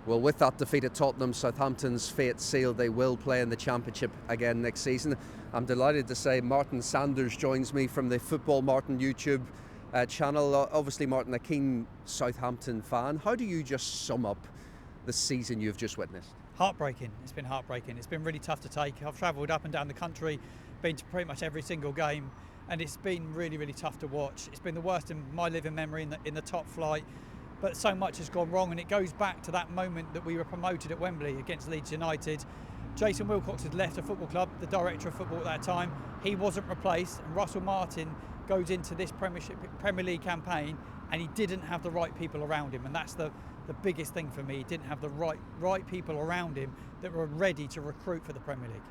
Well, with that defeat at Tottenham, Southampton's fate sealed. They will play in the Championship again next season. I'm delighted to say Martin Sanders joins me from the Football Martin YouTube channel. Obviously, Martin, a keen Southampton fan. How do you just sum up the season you've just witnessed? Heartbreaking. It's been heartbreaking. It's been really tough to take. I've travelled up and down the country, been to pretty much every single game, and it's been really, really tough to watch. It's been the worst in my living memory in the top flight. But so much has gone wrong, and it goes back to that moment that we were promoted at Wembley against Leeds United. Jason Wilcox had left the football club, the director of football at that time. He wasn't replaced, and Russell Martin goes into this Premier League campaign, and he didn't have the right people around him, and that's the biggest thing for me. He didn't have the right people around him that were ready to recruit for the Premier League.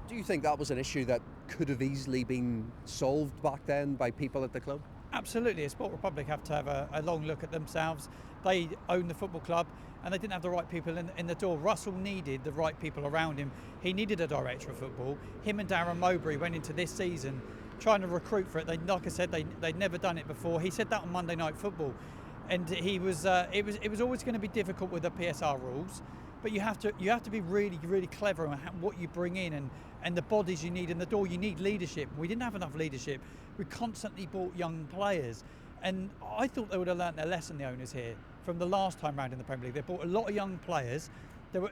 Do you think that was an issue that could have easily been solved back then by people at the club? Absolutely. Sport Republic have to have a long look at themselves. They own the football club, and they didn't have the right people in the door. Russell needed the right people around him. He needed a director of football. Him and Darren Mowbray went into this season trying to recruit for it. Like I said, they'd never done it before. He said that on Monday Night Football, and it was always going to be difficult with the PSR rules. But you have to be really, really clever on what you bring in and the bodies you need in the door. You need leadership. We didn't have enough leadership. We constantly bought young players. And I thought they would have learnt their lesson, the owners here, from the last time round in the Premier League. They bought a lot of young players.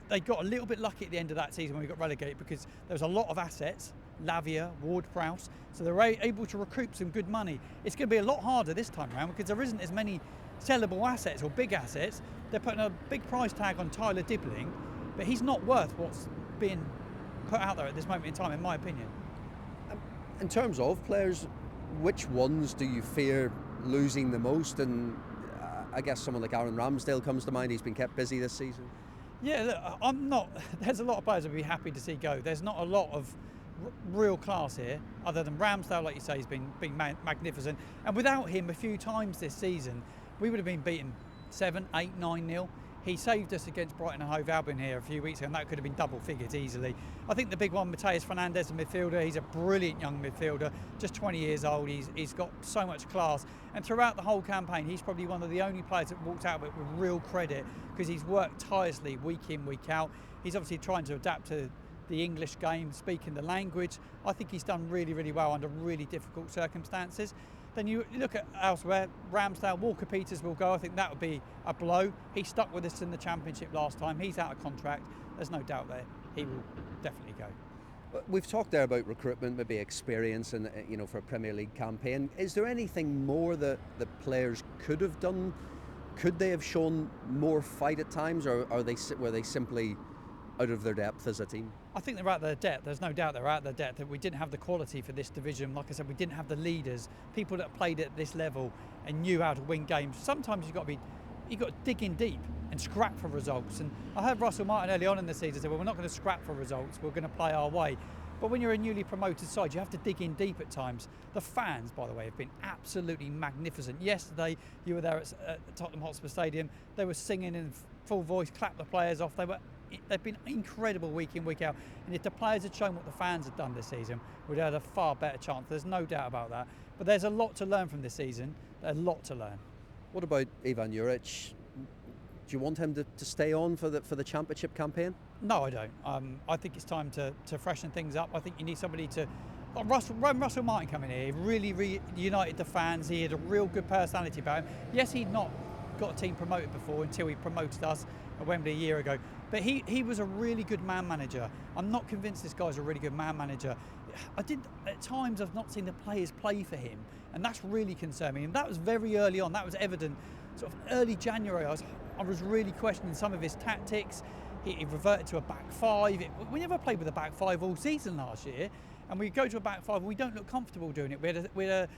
They got a little bit lucky at the end of that season when we got relegated because there was a lot of assets, Lavia, Ward-Prowse, so they were able to recruit some good money. It's going to be a lot harder this time round because there isn't as many sellable assets or big assets. They're putting a big price tag on Tyler Dibbling, but he's not worth what's being put out there at this moment in time, in my opinion. In terms of players, which ones do you fear losing the most? And I guess someone like Aaron Ramsdale comes to mind. He's been kept busy this season. Yeah, look, there's a lot of players I'd be happy to see go. There's not a lot of real class here, other than Ramsdale, like you say, he's been magnificent. And without him a few times this season, we would have been beaten 7, 8, 9-0. He saved us against Brighton and Hove Albion here a few weeks ago, and that could have been double figures easily. I think the big one, Mateus Fernandes, the midfielder, he's a brilliant young midfielder, just 20 years old. He's got so much class. And throughout the whole campaign, he's probably one of the only players that walked out of it with real credit because he's worked tirelessly week in, week out. He's obviously trying to adapt to the English game, speaking the language. I think he's done really, really well under really difficult circumstances. Then you look at elsewhere, Ramsdale, Walker-Peters will go. I think that would be a blow. He stuck with us in the Championship last time. He's out of contract. There's no doubt there. He will definitely go. We've talked there about recruitment, maybe experience, and for a Premier League campaign. Is there anything more that the players could have done? Could they have shown more fight at times, or were they simply out of their depth as a team? I think they're out of their depth. There's no doubt they're out of their depth. That we didn't have the quality for this division. Like I said, we didn't have the leaders, people that played at this level and knew how to win games. Sometimes you've got to dig in deep and scrap for results. And I heard Russell Martin early on in the season say, well, we're not going to scrap for results, we're going to play our way. But when you're a newly promoted side, you have to dig in deep at times. The fans, by the way, have been absolutely magnificent. Yesterday, you were there at Tottenham Hotspur Stadium. They were singing in full voice, clapped the players off. They've been incredible week in, week out. And if the players had shown what the fans had done this season, we'd have had a far better chance. There's no doubt about that. But there's a lot to learn from this season. A lot to learn. What about Ivan Juric? Do you want him to stay on for the Championship campaign? No, I don't. I think it's time to freshen things up. I think you need somebody to... Russell Martin coming here, he really reunited the fans. He had a real good personality about him. Yes, he'd not got a team promoted before until he promoted us at Wembley a year ago. But he was a really good man manager. I'm not convinced this guy's a really good man manager. At times I've not seen the players play for him, and that's really concerning. And that was very early on. That was evident sort of early January. I was really questioning some of his tactics. He reverted to a back five. We never played with a back five all season last year, and we go to a back five and we don't look comfortable doing it. We had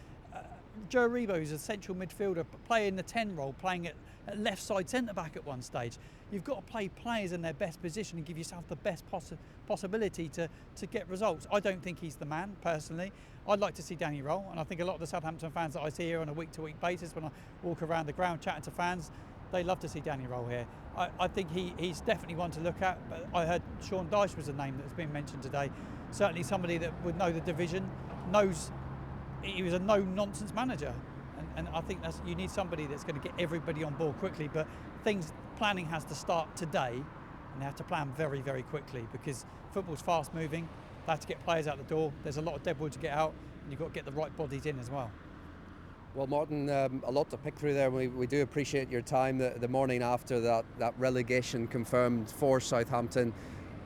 Joe Rebo, who's a central midfielder, playing the 10 role, playing at left side centre back at one stage. You've got to play players in their best position and give yourself the best possibility to get results. I don't think he's the man, personally. I'd like to see Danny Roll, and I think a lot of the Southampton fans that I see here on a week-to-week basis when I walk around the ground chatting to fans, they love to see Danny Roll here. I think he's definitely one to look at. But I heard Sean Dyche was a name that's been mentioned today. Certainly somebody that would know the division, knows he was a no-nonsense manager. And and I think you need somebody that's going to get everybody on board quickly. But planning has to start today, and they have to plan very, very quickly, because football's fast moving. They have to get players out the door. There's a lot of deadwood to get out, and you've got to get the right bodies in as well. Well, Martin, a lot to pick through there. We do appreciate your time. The morning after that relegation confirmed for Southampton,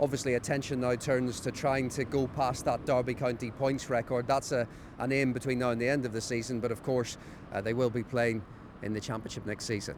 obviously attention now turns to trying to go past that Derby County points record. That's an aim between now and the end of the season, but of course they will be playing in the Championship next season.